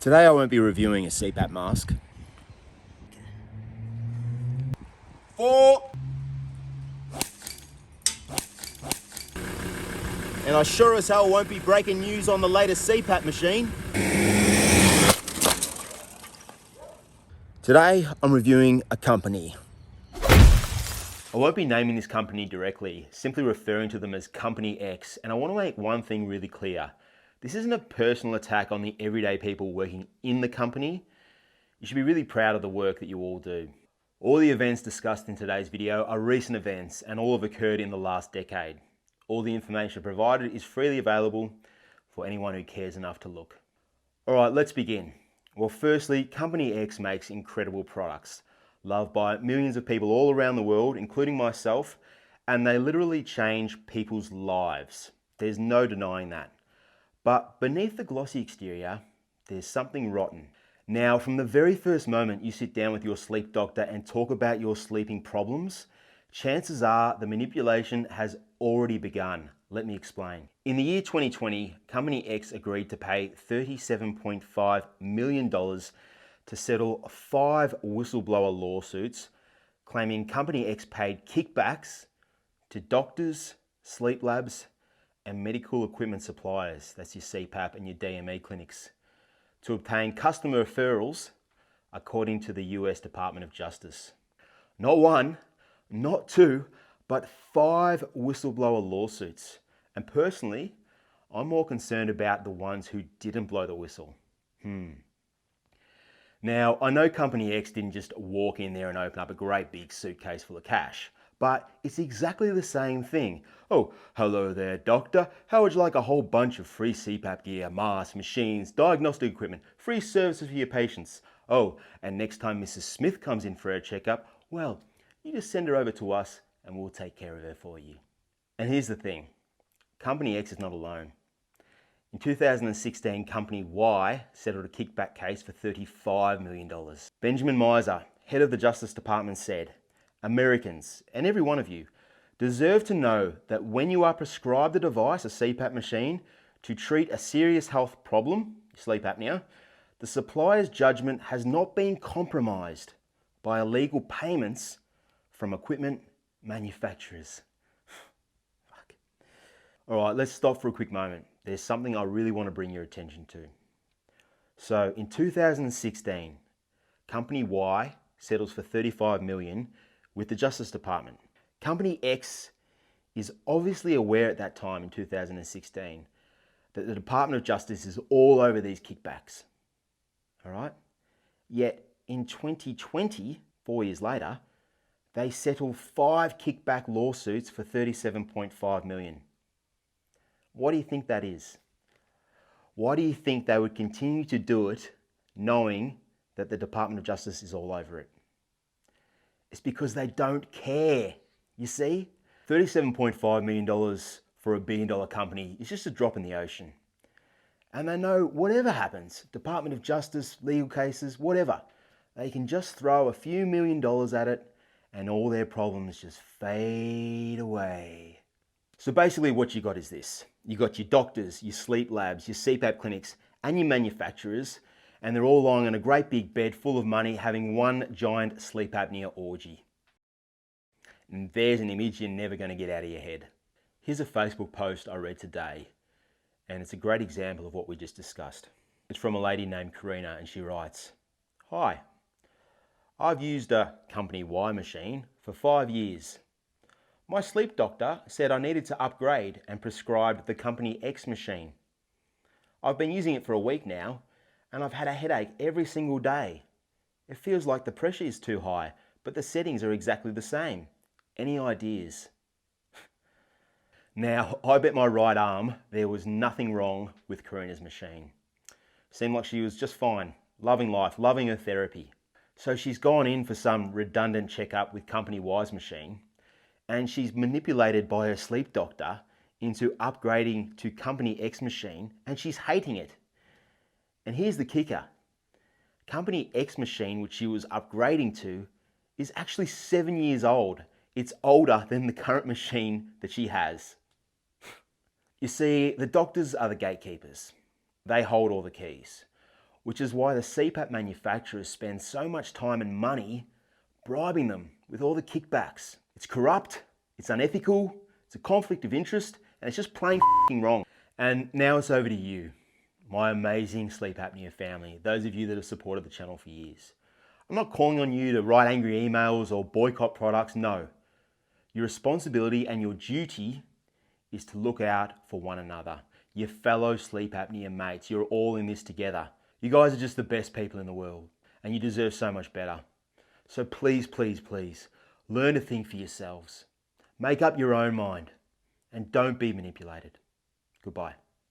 Today I won't be reviewing a CPAP mask. 4. And I sure as hell won't be breaking news on the latest CPAP machine. Today I'm reviewing a company. I won't be naming this company directly, simply referring to them as Company X, and I want to make one thing really clear. This isn't a personal attack on the everyday people working in the company. You should be really proud of the work that you all do. All the events discussed in today's video are recent events and all have occurred in the last decade. All the information provided is freely available for anyone who cares enough to look. Alright, let's begin. Well, firstly, Company X makes incredible products, loved by millions of people all around the world, including myself, and they literally change people's lives. There's no denying that. But beneath the glossy exterior, there's something rotten. Now, from the very first moment you sit down with your sleep doctor and talk about your sleeping problems, chances are the manipulation has already begun. Let me explain. In the year 2020, Company X agreed to pay $37.5 million to settle 5 whistleblower lawsuits claiming Company X paid kickbacks to doctors, sleep labs, and medical equipment suppliers, that's your CPAP and your DME clinics, to obtain customer referrals according to the US Department of Justice. Not 1, not 2, but 5 whistleblower lawsuits. And personally, I'm more concerned about the ones who didn't blow the whistle. Now, I know Company X didn't just walk in there and open up a great big suitcase full of cash, but it's exactly the same thing. Oh, hello there, doctor. How would you like a whole bunch of free CPAP gear, masks, machines, diagnostic equipment, free services for your patients? Oh, and next time Mrs. Smith comes in for her checkup, well, you just send her over to us and we'll take care of her for you. And here's the thing, Company X is not alone. In 2016, Company Y settled a kickback case for $35 million. Benjamin Miser, head of the Justice Department, said, Americans, and every one of you, deserve to know that when you are prescribed a device, a CPAP machine, to treat a serious health problem, sleep apnea, the supplier's judgment has not been compromised by illegal payments from equipment manufacturers. Fuck. All right, let's stop for a quick moment. There's something I really want to bring your attention to. So in 2016, Company Y settles for $35 million with the Justice Department. Company X is obviously aware at that time in 2016 that the Department of Justice is all over these kickbacks. All right? Yet in 2020, 4 years later, they settle 5 kickback lawsuits for $37.5 million. What do you think that is? Why do you think they would continue to do it knowing that the Department of Justice is all over it? It's because they don't care. You see, $37.5 million for a billion-dollar company is just a drop in the ocean. And they know whatever happens, Department of Justice, legal cases, whatever, they can just throw a few $1 million at it and all their problems just fade away. So basically what you got is this. You got your doctors, your sleep labs, your CPAP clinics, and your manufacturers, and they're all lying on a great big bed full of money having one giant sleep apnea orgy. And there's an image you're never going to get out of your head. Here's a Facebook post I read today, and it's a great example of what we just discussed. It's from a lady named Karina, and she writes, Hi, I've used a Company Y machine for 5 years. My sleep doctor said I needed to upgrade and prescribed the Company X machine. I've been using it for a week now, and I've had a headache every single day. It feels like the pressure is too high, but the settings are exactly the same. Any ideas? Now, I bet my right arm there was nothing wrong with Karina's machine. Seemed like she was just fine, loving life, loving her therapy. So she's gone in for some redundant checkup with Company Y's machine, and she's manipulated by her sleep doctor into upgrading to Company X machine, and she's hating it. And here's the kicker. Company X machine, which she was upgrading to, is actually 7 years old. It's older than the current machine that she has. You see, the doctors are the gatekeepers. They hold all the keys. which is why the CPAP manufacturers spend so much time and money bribing them with all the kickbacks. It's corrupt, it's unethical, it's a conflict of interest, and it's just plain f***ing wrong. And now it's over to you, my amazing sleep apnea family, those of you that have supported the channel for years. I'm not calling on you to write angry emails or boycott products, no. Your responsibility and your duty is to look out for one another. Your fellow sleep apnea mates, you're all in this together. You guys are just the best people in the world, and you deserve so much better. So please, please, please, learn to think for yourselves. Make up your own mind, and don't be manipulated. Goodbye.